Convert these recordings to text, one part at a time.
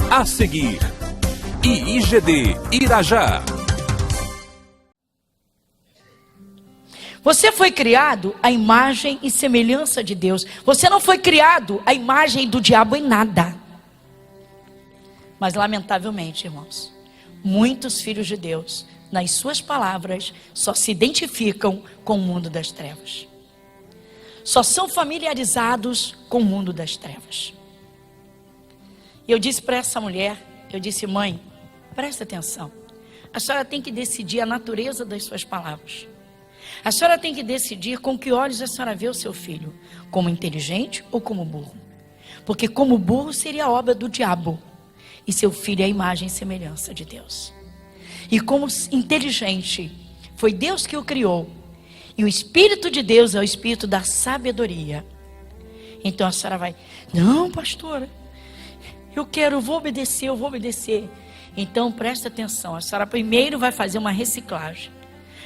A seguir, IIGD Irajá. Você foi criado à imagem e semelhança de Deus. Você não foi criado à imagem do diabo em nada. Mas lamentavelmente, irmãos, muitos filhos de Deus, nas suas palavras, só se identificam com o mundo das trevas. Só são familiarizados com o mundo das trevas. E eu disse para essa mulher, eu disse: mãe, presta atenção. A senhora tem que decidir a natureza das suas palavras. A senhora tem que decidir com que olhos a senhora vê o seu filho, como inteligente ou como burro. Porque como burro seria obra do diabo, e seu filho é a imagem e semelhança de Deus. E como inteligente, foi Deus que o criou, e o Espírito de Deus é o Espírito da sabedoria. Então a senhora vai: não, pastora, eu vou obedecer. Então presta atenção, a senhora primeiro vai fazer uma reciclagem.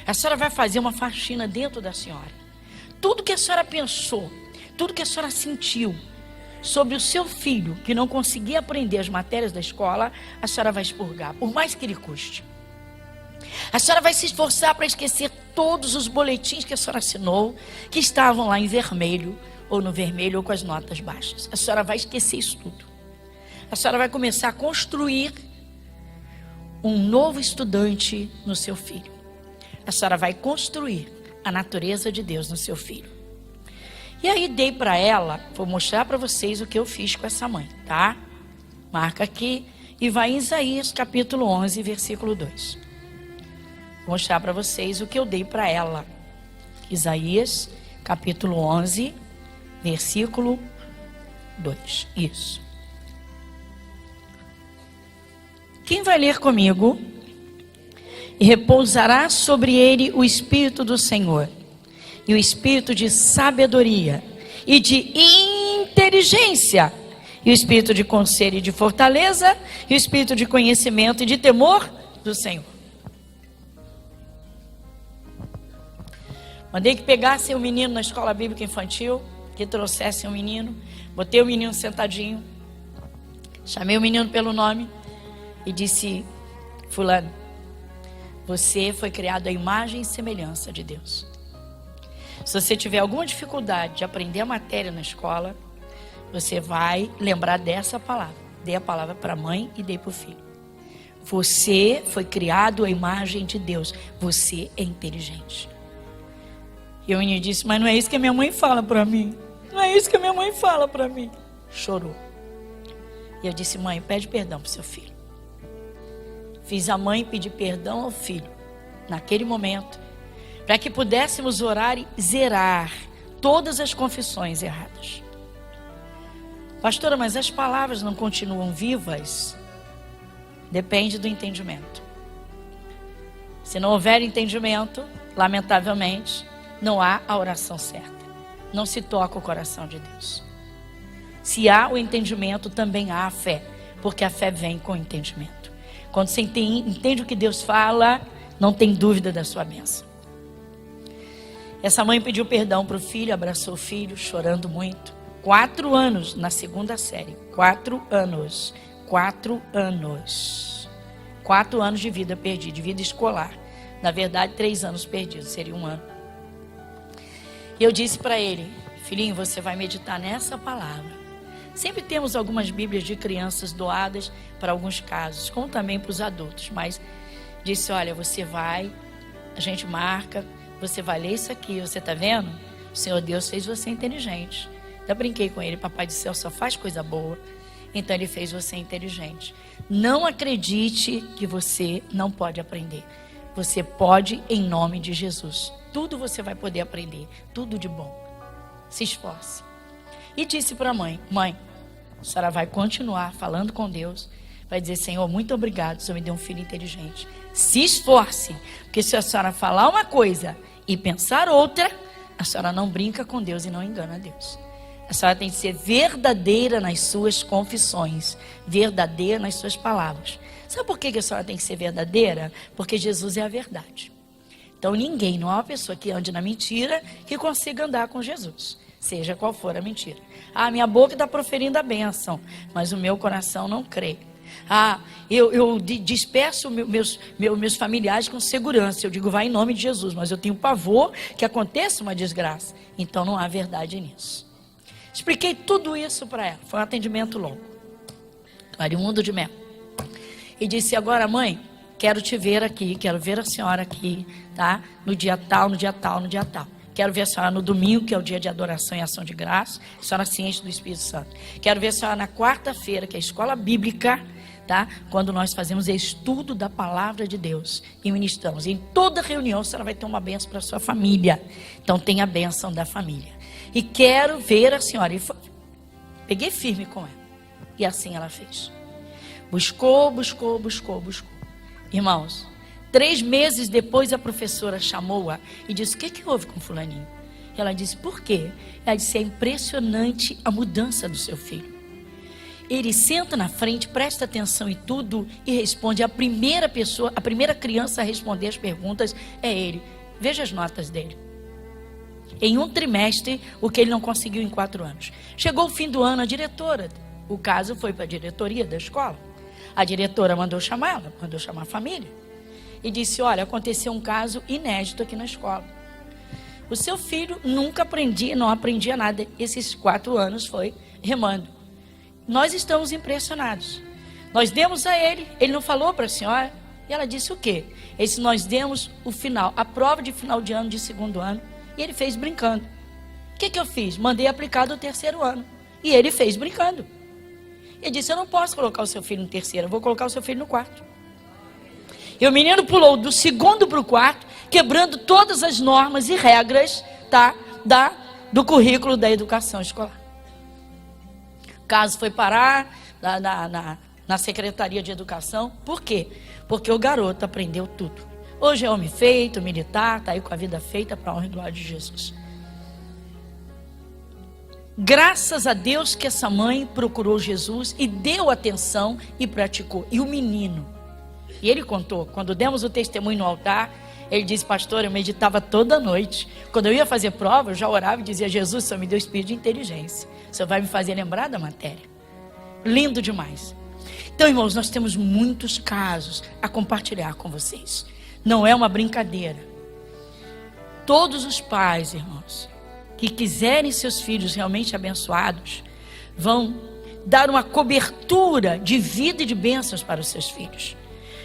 A senhora vai fazer uma faxina dentro da senhora. Tudo que a senhora pensou, tudo que a senhora sentiu sobre o seu filho, que não conseguia aprender as matérias da escola, a senhora vai expurgar, por mais que lhe custe. A senhora vai se esforçar para esquecer todos os boletins que a senhora assinou, que estavam lá em vermelho, ou no vermelho, ou com as notas baixas. A senhora vai esquecer isso tudo. A senhora vai começar a construir um novo estudante no seu filho. A senhora vai construir a natureza de Deus no seu filho. E aí dei para ela, vou mostrar para vocês o que eu fiz com essa mãe, tá? Marca aqui e vai em Isaías capítulo 11, versículo 2. Vou mostrar para vocês o que eu dei para ela. Isaías capítulo 11, versículo 2. Isso. Quem vai ler comigo? E repousará sobre ele o Espírito do Senhor, e o Espírito de sabedoria, e de inteligência, e o Espírito de conselho e de fortaleza, e o Espírito de conhecimento e de temor do Senhor. Mandei que pegassem o menino na escola bíblica infantil, que trouxessem o menino, botei o menino sentadinho, chamei o menino pelo nome, e disse: fulano, você foi criado à imagem e semelhança de Deus. Se você tiver alguma dificuldade de aprender a matéria na escola, você vai lembrar dessa palavra. Dei a palavra para a mãe e dei para o filho. Você foi criado à imagem de Deus. Você é inteligente. E o menino disse: mas não é isso que a minha mãe fala para mim. Não é isso que a minha mãe fala para mim. Chorou. E eu disse: mãe, pede perdão para o seu filho. Fiz a mãe pedir perdão ao filho, naquele momento, para que pudéssemos orar e zerar todas as confissões erradas. Pastora, mas as palavras não continuam vivas? Depende do entendimento. Se não houver entendimento, lamentavelmente, não há a oração certa. Não se toca o coração de Deus. Se há o entendimento, também há a fé, porque a fé vem com o entendimento. Quando você entende o que Deus fala, não tem dúvida da sua bênção. Essa mãe pediu perdão para o filho, abraçou o filho, chorando muito. 4 anos na segunda série. 4 anos. 4 anos. 4 anos de vida perdida, de vida escolar. Na verdade, 3 anos perdidos, seria 1 ano. E eu disse para ele: filhinho, você vai meditar nessa palavra. Sempre temos algumas bíblias de crianças doadas para alguns casos, como também para os adultos. Mas disse: olha, você vai, a gente marca, você vai ler isso aqui, você está vendo? O Senhor Deus fez você inteligente. Eu brinquei com ele: papai do céu só faz coisa boa. Então ele fez você inteligente. Não acredite que você não pode aprender. Você pode, em nome de Jesus. Tudo você vai poder aprender, tudo de bom. Se esforce. E disse para a mãe: mãe, a senhora vai continuar falando com Deus, vai dizer: Senhor, muito obrigado, o Senhor me deu um filho inteligente. Se esforce, porque se a senhora falar uma coisa e pensar outra, a senhora não brinca com Deus e não engana Deus. A senhora tem que ser verdadeira nas suas confissões, verdadeira nas suas palavras. Sabe por que a senhora tem que ser verdadeira? Porque Jesus é a verdade. Então ninguém, não há uma pessoa que ande na mentira que consiga andar com Jesus, seja qual for a mentira. Ah, minha boca está proferindo a bênção, mas o meu coração não crê. Eu disperso meus familiares com segurança. Eu digo, vai em nome de Jesus, mas eu tenho pavor que aconteça uma desgraça. Então não há verdade nisso. Expliquei tudo isso para ela. Foi um atendimento longo. Arimundo de Mel. E disse, agora mãe, quero te ver aqui, quero ver a senhora aqui, tá? No dia tal, no dia tal, no dia tal. Quero ver a senhora no domingo, que é o dia de adoração e ação de graça, a senhora ciente do Espírito Santo. Quero ver a senhora na quarta-feira, que é a escola bíblica, tá? Quando nós fazemos estudo da palavra de Deus e ministramos. Em toda reunião, a senhora vai ter uma bênção para a sua família. Então, tem a bênção da família. E quero ver a senhora. E peguei firme com ela. E assim ela fez. Buscou. Irmãos, 3 meses depois a professora chamou-a e disse, o que houve com fulaninho? Ela disse, por quê? Ela disse, é impressionante a mudança do seu filho. Ele senta na frente, presta atenção em tudo e responde. A primeira criança a responder as perguntas é ele. Veja as notas dele. Em um trimestre, o que ele não conseguiu em 4 anos. Chegou o fim do ano, a diretora, o caso foi para a diretoria da escola. A diretora mandou chamá-la, mandou chamar a família. E disse, olha, aconteceu um caso inédito aqui na escola. O seu filho nunca não aprendia nada. Esses 4 anos foi remando. Nós estamos impressionados. Nós demos a ele não falou para a senhora. E ela disse o quê? Nós demos a prova de final de ano, de 2º ano. E ele fez brincando. O que eu fiz? Mandei aplicar do 3º ano. E ele fez brincando. Ele disse, eu não posso colocar o seu filho no 3º, eu vou colocar o seu filho no 4º. E o menino pulou do 2º para o 4º, quebrando todas as normas e regras, tá, do currículo da educação escolar. O caso foi parar na Secretaria de Educação. Por quê? Porque o garoto aprendeu tudo. Hoje é homem feito, militar, está aí com a vida feita para a honra e glória de Jesus. Graças a Deus que essa mãe procurou Jesus e deu atenção e praticou. E o menino, e ele contou, quando demos o testemunho no altar, ele disse, pastor, eu meditava toda noite. Quando eu ia fazer prova, eu já orava e dizia, Jesus, o Senhor me deu espírito de inteligência. O Senhor vai me fazer lembrar da matéria. Lindo demais. Então, irmãos, nós temos muitos casos a compartilhar com vocês. Não é uma brincadeira. Todos os pais, irmãos, que quiserem seus filhos realmente abençoados, vão dar uma cobertura de vida e de bênçãos para os seus filhos.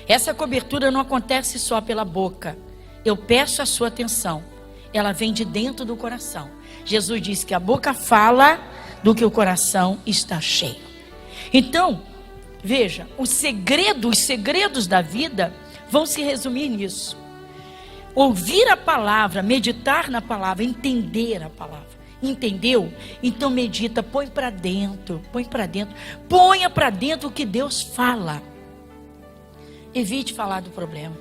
Essa cobertura não acontece só pela boca. Eu peço a sua atenção. Ela vem de dentro do coração. Jesus disse que a boca fala do que o coração está cheio. Então, veja, os segredos da vida vão se resumir nisso. Ouvir a palavra, meditar na palavra, entender a palavra. Entendeu? Então medita, põe para dentro. Ponha para dentro o que Deus fala. Evite falar do problema.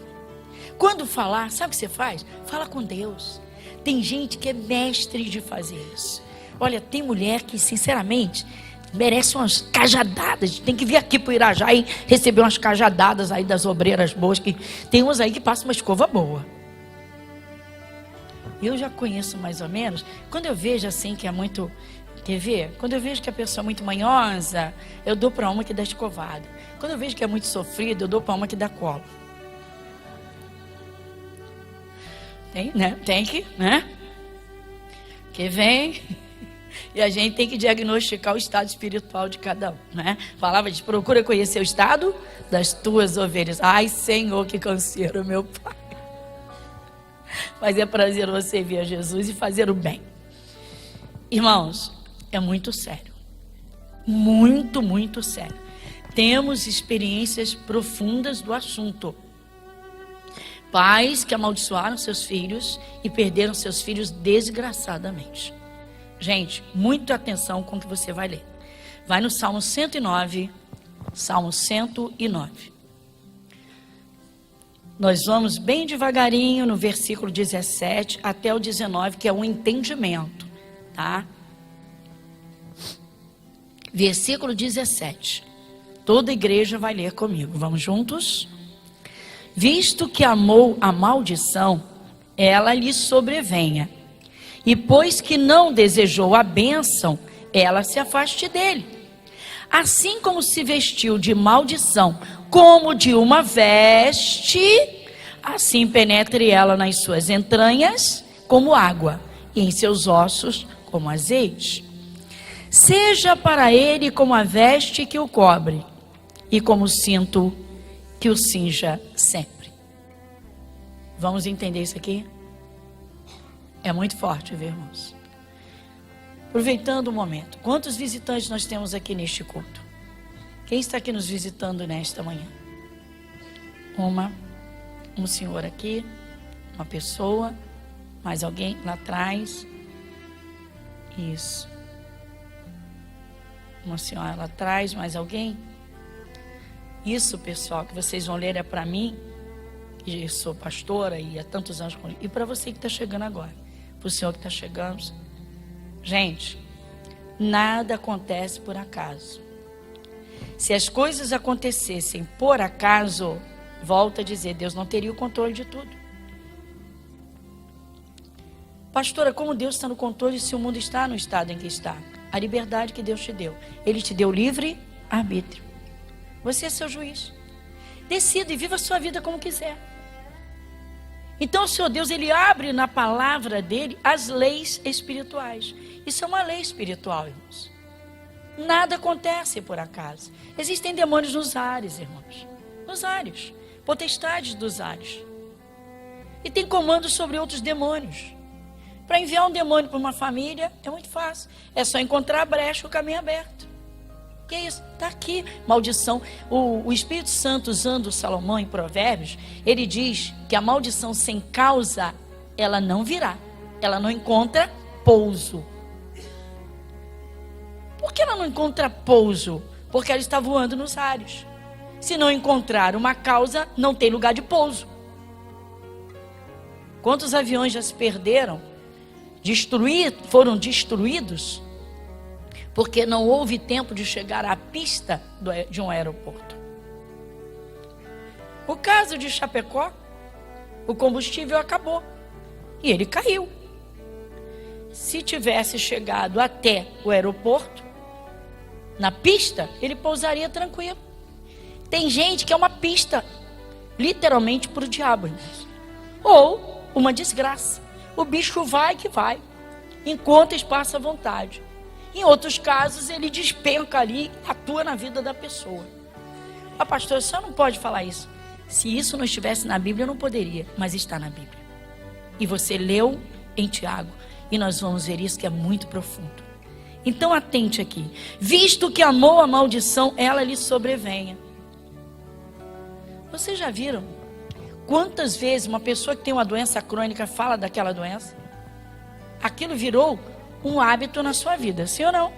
Quando falar, sabe o que você faz? Fala com Deus. Tem gente que é mestre de fazer isso. Olha, tem mulher que, sinceramente, merece umas cajadadas. Tem que vir aqui para o Irajá e receber umas cajadadas aí das obreiras boas. Que tem uns aí que passam uma escova boa. Eu já conheço mais ou menos. Quando eu vejo assim que é muito... Quer ver? Quando eu vejo que a pessoa é muito manhosa, eu dou para uma que dá escovada. Quando eu vejo que é muito sofrido, eu dou para uma que dá colo. Tem, né? Tem que, né? Que vem... E a gente tem que diagnosticar o estado espiritual de cada um, né? A palavra diz, procura conhecer o estado das tuas ovelhas. Ai, Senhor, que canseiro, meu Pai. Mas é prazer você vir a Jesus e fazer o bem. Irmãos, é muito sério. Muito, muito sério. Temos experiências profundas do assunto. Pais que amaldiçoaram seus filhos e perderam seus filhos desgraçadamente. Gente, muita atenção com o que você vai ler. Vai no Salmo 109. Salmo 109. Nós vamos bem devagarinho no versículo 17 até o 19, que é um entendimento, tá? Versículo 17. Toda a igreja vai ler comigo. Vamos juntos? Visto que amou a maldição, ela lhe sobrevenha. E pois que não desejou a bênção, ela se afaste dele. Assim como se vestiu de maldição, como de uma veste, assim penetre ela nas suas entranhas, como água, e em seus ossos, como azeite. Seja para ele como a veste que o cobre, e como o cinto que o cinja sempre. Vamos entender isso aqui? É muito forte, viu, irmãos? Aproveitando o momento, quantos visitantes nós temos aqui neste culto? Quem está aqui nos visitando nesta manhã? Um senhor aqui, uma pessoa, mais alguém lá atrás. Isso. Uma senhora lá atrás, mais alguém? Isso, pessoal, que vocês vão ler é para mim, que sou pastora e há tantos anos, e para você que está chegando agora, para o senhor que está chegando. Gente, nada acontece por acaso. Se as coisas acontecessem por acaso, volto a dizer, Deus não teria o controle de tudo. Pastora, como Deus está no controle se o mundo está no estado em que está? A liberdade que Deus te deu. Ele te deu livre arbítrio. Você é seu juiz. Decida e viva a sua vida como quiser. Então o Senhor Deus, Ele abre na palavra dEle as leis espirituais. Isso é uma lei espiritual, irmãos. Nada acontece por acaso. Existem demônios nos ares, irmãos. Nos ares. Potestades dos ares. E tem comandos sobre outros demônios. Para enviar um demônio para uma família é muito fácil. É só encontrar a brecha, o caminho aberto. Que é isso? Está aqui. Maldição. O Espírito Santo, usando Salomão em Provérbios, ele diz que a maldição sem causa, ela não virá. Ela não encontra pouso. Por que ela não encontra pouso? Porque ela está voando nos ares. Se não encontrar uma causa, não tem lugar de pouso. Quantos aviões já se perderam? Foram destruídos? Porque não houve tempo de chegar à pista de um aeroporto. O caso de Chapecó, o combustível acabou e ele caiu. Se tivesse chegado até o aeroporto, na pista, ele pousaria tranquilo. Tem gente que é uma pista, literalmente para o diabo, irmãos. Ou uma desgraça. O bicho vai que vai, encontra espaço à vontade. Em outros casos, ele despenca ali, atua na vida da pessoa. A pastora, você não pode falar isso. Se isso não estivesse na Bíblia, eu não poderia, mas está na Bíblia. E você leu em Tiago, e nós vamos ver isso que é muito profundo. Então atente aqui. Visto que amou a maldição, ela lhe sobrevenha. Vocês já viram quantas vezes uma pessoa que tem uma doença crônica fala daquela doença? Aquilo virou um hábito na sua vida, sim ou não?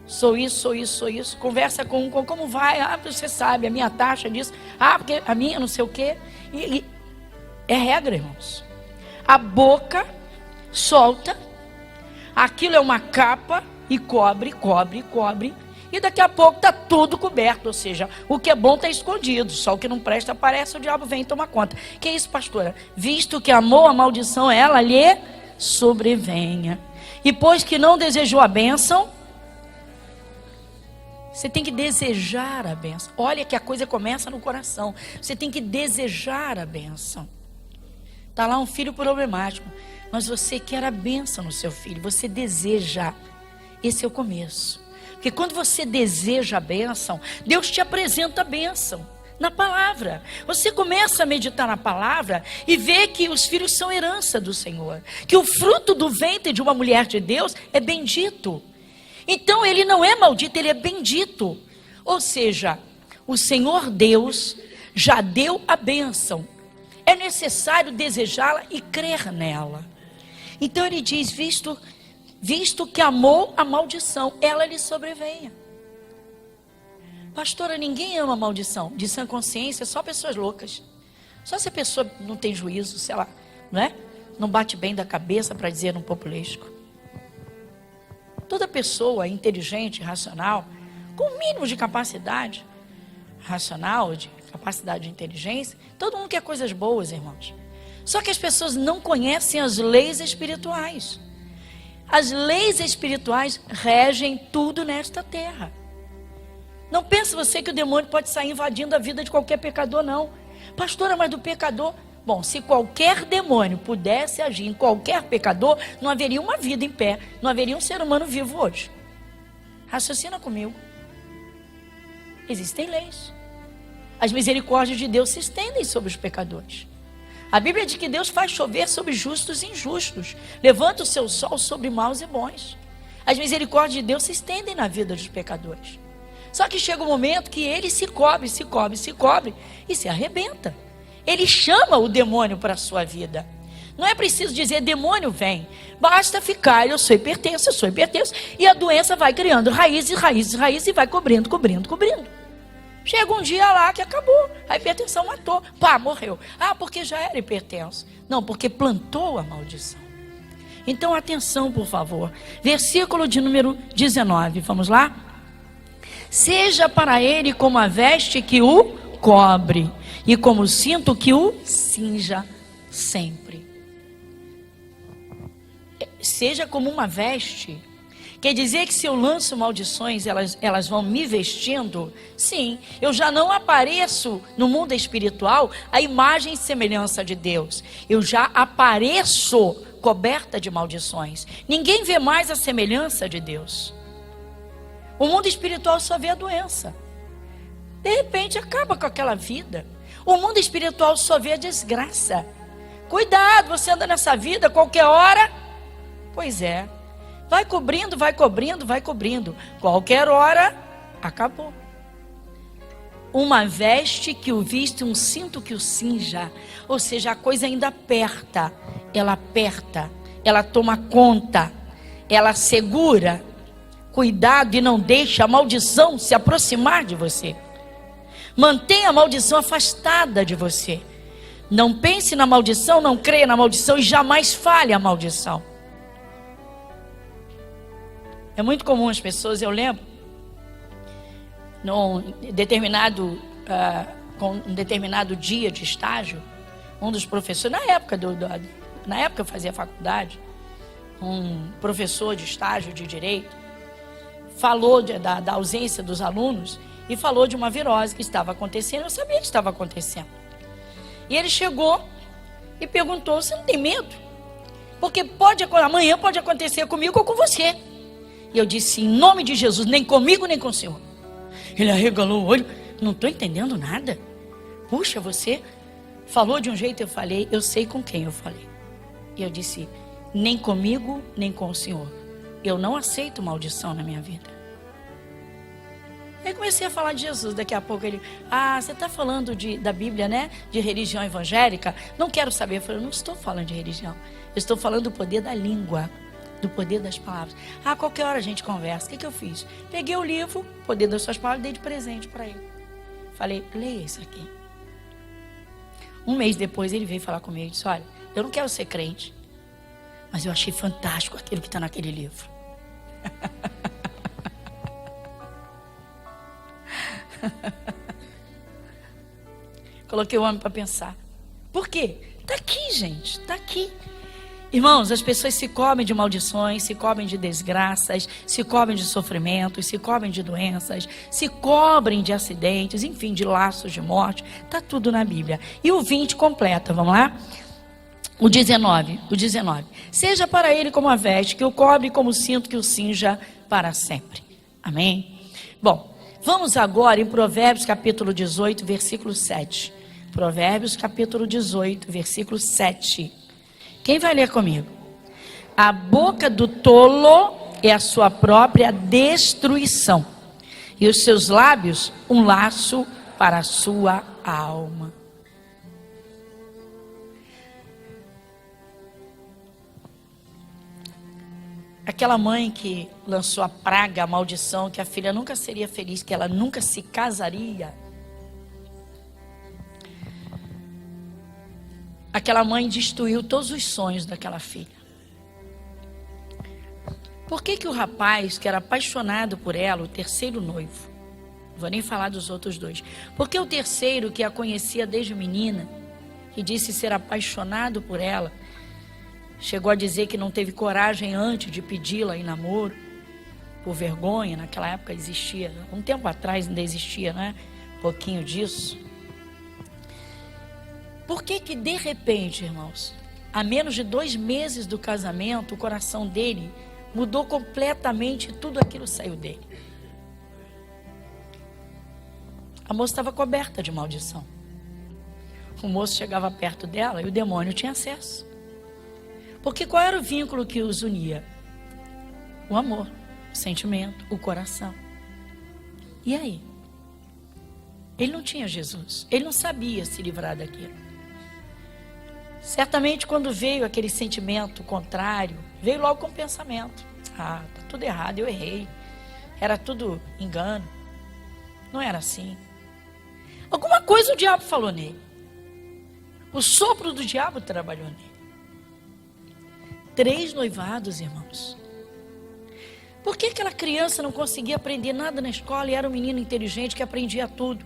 Sou isso, sou isso, sou isso. Conversa com como vai? Ah, você sabe, a minha taxa disso. Ah, porque a minha não sei o quê. E é regra, irmãos. A boca solta, aquilo é uma capa e cobre. E daqui a pouco está tudo coberto, ou seja, o que é bom está escondido, só o que não presta aparece, o diabo vem e toma conta. Que é isso, pastora? Visto que amou a maldição, ela lhe sobrevenha. E pois que não desejou a bênção, você tem que desejar a bênção. Olha que a coisa começa no coração. Você tem que desejar a bênção. Está lá um filho problemático, mas você quer a bênção no seu filho, você deseja. Esse é o começo. Porque quando você deseja a bênção, Deus te apresenta a bênção na palavra. Você começa a meditar na palavra e vê que os filhos são herança do Senhor. Que o fruto do ventre de uma mulher de Deus é bendito. Então ele não é maldito, ele é bendito. Ou seja, o Senhor Deus já deu a bênção. É necessário desejá-la e crer nela. Então ele diz, visto que amou a maldição, ela lhe sobrevenha. Pastora, ninguém ama maldição. De sã consciência, só pessoas loucas. Só se a pessoa não tem juízo, sei lá, não é? Não bate bem da cabeça, para dizer no populesco. Toda pessoa inteligente, racional, com o mínimo de capacidade racional, de capacidade de inteligência, todo mundo quer coisas boas, irmãos. Só que as pessoas não conhecem as leis espirituais. As leis espirituais regem tudo nesta terra. Não pense você que o demônio pode sair invadindo a vida de qualquer pecador, não. Pastora, mas do pecador... Bom, se qualquer demônio pudesse agir em qualquer pecador, não haveria uma vida em pé, não haveria um ser humano vivo hoje. Raciocina comigo. Existem leis. As misericórdias de Deus se estendem sobre os pecadores. A Bíblia diz que Deus faz chover sobre justos e injustos, levanta o seu sol sobre maus e bons. As misericórdias de Deus se estendem na vida dos pecadores. Só que chega um momento que ele se cobre e se arrebenta. Ele chama o demônio para a sua vida. Não é preciso dizer, demônio vem. Basta ficar, eu sou hipertenso, e a doença vai criando raízes e vai cobrindo. Chega um dia lá que acabou, a hipertensão matou, pá, morreu. Ah, porque já era hipertenso. Não, porque plantou a maldição. Então, atenção, por favor. Versículo de número 19, vamos lá? Seja para ele como a veste que o cobre, e como o cinto que o cinja sempre. Seja como uma veste. Quer dizer que se eu lanço maldições, elas vão me vestindo? Sim, eu já não apareço no mundo espiritual a imagem e semelhança de Deus. Eu já apareço coberta de maldições. Ninguém vê mais a semelhança de Deus. O mundo espiritual só vê a doença. De repente acaba com aquela vida. O mundo espiritual só vê a desgraça. Cuidado, você anda nessa vida qualquer hora. Pois é. Vai cobrindo. Qualquer hora, acabou. Uma veste que o viste, um cinto que o cinja. Ou seja, a coisa ainda aperta. Ela aperta, ela toma conta, ela segura. Cuidado e não deixe a maldição se aproximar de você. Mantenha a maldição afastada de você. Não pense na maldição, não creia na maldição e jamais fale a maldição. É muito comum as pessoas, eu lembro, com um determinado dia de estágio, um dos professores, na época eu fazia faculdade, um professor de estágio de direito, falou da ausência dos alunos e falou de uma virose que estava acontecendo. Eu sabia que estava acontecendo. E ele chegou e perguntou, você não tem medo? Porque amanhã pode acontecer comigo ou com você. E eu disse, em nome de Jesus, nem comigo nem com o Senhor. Ele arregalou o olho, não estou entendendo nada. Puxa, você falou de um jeito, eu falei, eu sei com quem eu falei. E eu disse, nem comigo nem com o Senhor. Eu não aceito maldição na minha vida. Aí comecei a falar de Jesus. Daqui a pouco ele, você está falando da Bíblia, né? De religião evangélica? Não quero saber. Eu falei, eu não estou falando de religião. Eu estou falando do poder da língua, do poder das palavras. Qualquer hora a gente conversa. O que eu fiz? Peguei o livro, Poder das Suas Palavras, e dei de presente para ele. Falei, leia isso aqui. Um mês depois ele veio falar comigo e disse, olha, eu não quero ser crente, mas eu achei fantástico aquilo que está naquele livro. Coloquei o homem para pensar. Por quê? Está aqui, gente, está aqui. Irmãos, as pessoas se cobrem de maldições, se cobrem de desgraças, se cobrem de sofrimentos, se cobrem de doenças, se cobrem de acidentes, enfim, de laços de morte. Está tudo na Bíblia. E o 20 completa, vamos lá? O 19. Seja para ele como a veste que o cobre, como o cinto que o cinja para sempre. Amém? Bom, vamos agora em Provérbios capítulo 18, versículo 7. Provérbios capítulo 18, versículo 7. Quem vai ler comigo? A boca do tolo é a sua própria destruição, e os seus lábios um laço para a sua alma. Aquela mãe que lançou a praga, a maldição, que a filha nunca seria feliz, que ela nunca se casaria. Aquela mãe destruiu todos os sonhos daquela filha. Por que o rapaz que era apaixonado por ela, o terceiro noivo, não vou nem falar dos outros dois, porque o terceiro que a conhecia desde menina, que disse ser apaixonado por ela, Chegou a dizer que não teve coragem antes de pedi-la em namoro, por vergonha. Naquela época existia, um tempo atrás ainda existia, né? Um pouquinho disso. Por que que de repente, irmãos, a menos de 2 meses do casamento, o coração dele mudou completamente, tudo aquilo saiu dele? A moça estava coberta de maldição. O moço chegava perto dela e o demônio tinha acesso. Porque qual era o vínculo que os unia? O amor, o sentimento, o coração. E aí? Ele não tinha Jesus. Ele não sabia se livrar daquilo. Certamente quando veio aquele sentimento contrário, veio logo com o pensamento. Ah, tá tudo errado, eu errei. Era tudo engano. Não era assim. Alguma coisa o diabo falou nele. O sopro do diabo trabalhou nele. 3 noivados, irmãos. Por que aquela criança não conseguia aprender nada na escola e era um menino inteligente que aprendia tudo?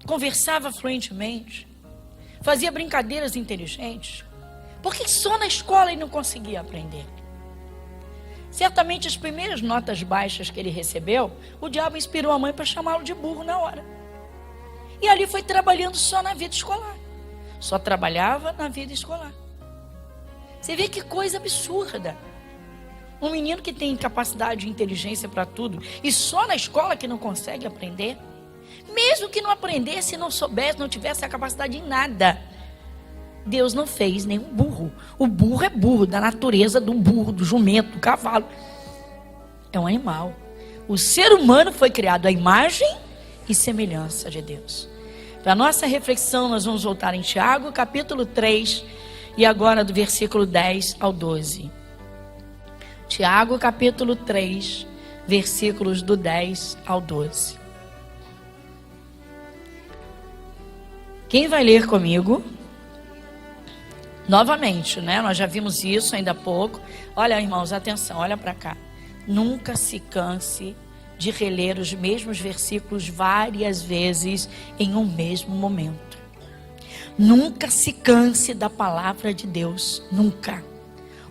Conversava fluentemente. Fazia brincadeiras inteligentes. Por que só na escola ele não conseguia aprender? Certamente as primeiras notas baixas que ele recebeu, o diabo inspirou a mãe para chamá-lo de burro na hora. E ali foi trabalhando só na vida escolar. Só trabalhava na vida escolar. Você vê que coisa absurda. Um menino que tem capacidade e inteligência para tudo e só na escola que não consegue aprender. Mesmo que não aprendesse, não soubesse, não tivesse a capacidade em nada. Deus não fez nenhum burro. O burro é burro, da natureza do burro, do jumento, do cavalo. É um animal. O ser humano foi criado à imagem e semelhança de Deus. Para a nossa reflexão, nós vamos voltar em Tiago, capítulo 3, e agora do versículo 10 ao 12. Tiago, capítulo 3, versículos do 10 ao 12. Quem vai ler comigo? Novamente, né? Nós já vimos isso ainda há pouco. Olha, irmãos, atenção, olha para cá. Nunca se canse de reler os mesmos versículos várias vezes em um mesmo momento. Nunca se canse da palavra de Deus, nunca.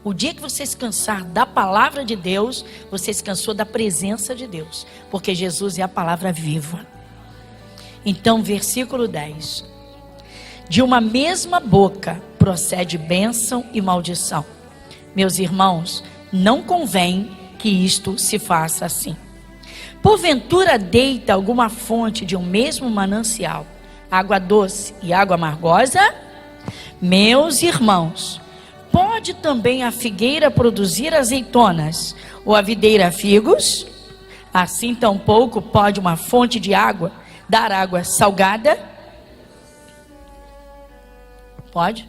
O dia que você se cansar da palavra de Deus, você se cansou da presença de Deus, porque Jesus é a palavra viva. Então, versículo 10. De uma mesma boca procede bênção e maldição. Meus irmãos, não convém que isto se faça assim. Porventura deita alguma fonte de um mesmo manancial água doce e água amargosa? Meus irmãos, pode também a figueira produzir azeitonas, ou a videira figos? Assim tampouco pode uma fonte de água dar água salgada? Pode?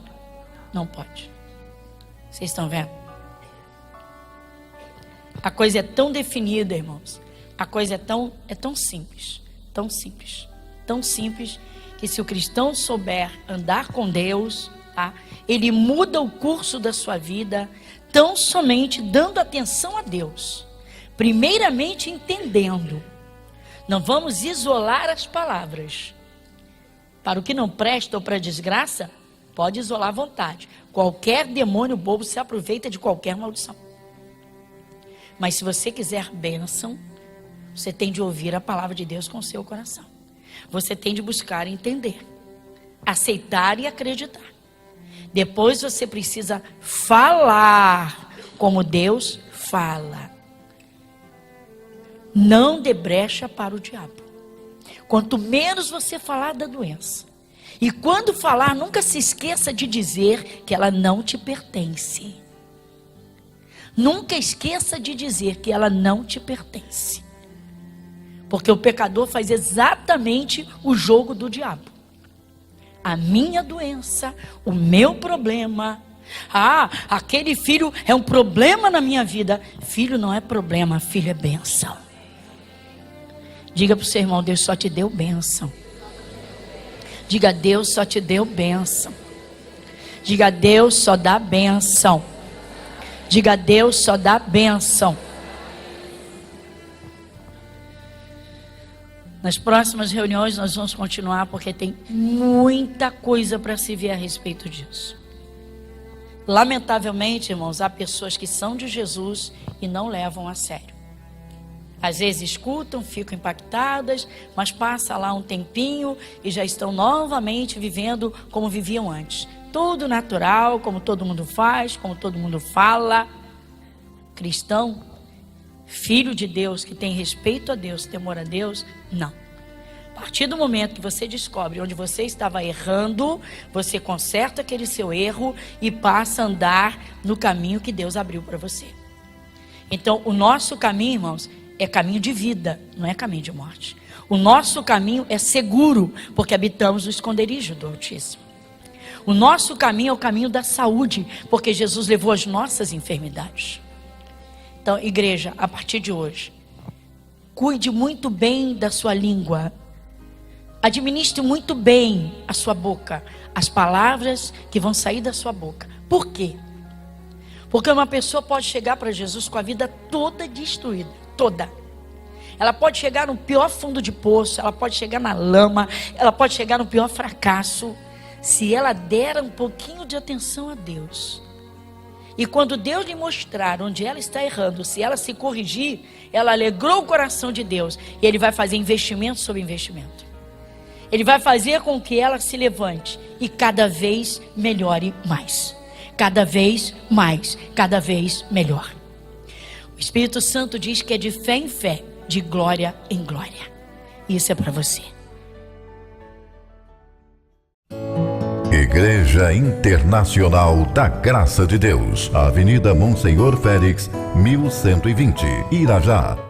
Não pode. Vocês estão vendo? A coisa é tão definida, irmãos. A coisa é tão simples, tão simples, tão simples, que se o cristão souber andar com Deus, tá? Ele muda o curso da sua vida, tão somente dando atenção a Deus. Primeiramente entendendo. Não vamos isolar as palavras. Para o que não presta ou para a desgraça, pode isolar à vontade. Qualquer demônio bobo se aproveita de qualquer maldição. Mas se você quiser bênção, você tem de ouvir a palavra de Deus com o seu coração. Você tem de buscar entender, aceitar e acreditar. Depois você precisa falar como Deus fala. Não dê brecha para o diabo. Quanto menos você falar da doença, e quando falar, nunca se esqueça de dizer que ela não te pertence. Nunca esqueça de dizer que ela não te pertence. Porque o pecador faz exatamente o jogo do diabo. A minha doença, o meu problema. Ah, aquele filho é um problema na minha vida. Filho não é problema, filho é bênção. Diga para o seu irmão, Deus só te deu bênção. Diga, Deus só te deu bênção. Diga, Deus só dá bênção. Diga, Deus só dá bênção. Nas próximas reuniões nós vamos continuar, porque tem muita coisa para se ver a respeito disso. Lamentavelmente, irmãos, há pessoas que são de Jesus e não levam a sério. Às vezes escutam, ficam impactadas, mas passa lá um tempinho e já estão novamente vivendo como viviam antes. Tudo natural, como todo mundo faz, como todo mundo fala. Cristão, filho de Deus, que tem respeito a Deus, temor a Deus, não. A partir do momento que você descobre onde você estava errando, você conserta aquele seu erro e passa a andar no caminho que Deus abriu para você. Então, o nosso caminho, irmãos, é caminho de vida, não é caminho de morte. O nosso caminho é seguro, porque habitamos o esconderijo do Altíssimo. O nosso caminho é o caminho da saúde, porque Jesus levou as nossas enfermidades. Então, igreja, a partir de hoje, cuide muito bem da sua língua. Administre muito bem a sua boca, as palavras que vão sair da sua boca. Por quê? Porque uma pessoa pode chegar para Jesus com a vida toda destruída, toda. Ela pode chegar no pior fundo de poço, ela pode chegar na lama, ela pode chegar no pior fracasso, se ela der um pouquinho de atenção a Deus. E quando Deus lhe mostrar onde ela está errando, se ela se corrigir, ela alegrou o coração de Deus, e Ele vai fazer investimento sobre investimento. Ele vai fazer com que ela se levante e cada vez melhore mais. Cada vez mais, cada vez melhor. O Espírito Santo diz que é de fé em fé, de glória em glória. Isso é para você. Igreja Internacional da Graça de Deus, Avenida Monsenhor Félix, 1120, Irajá.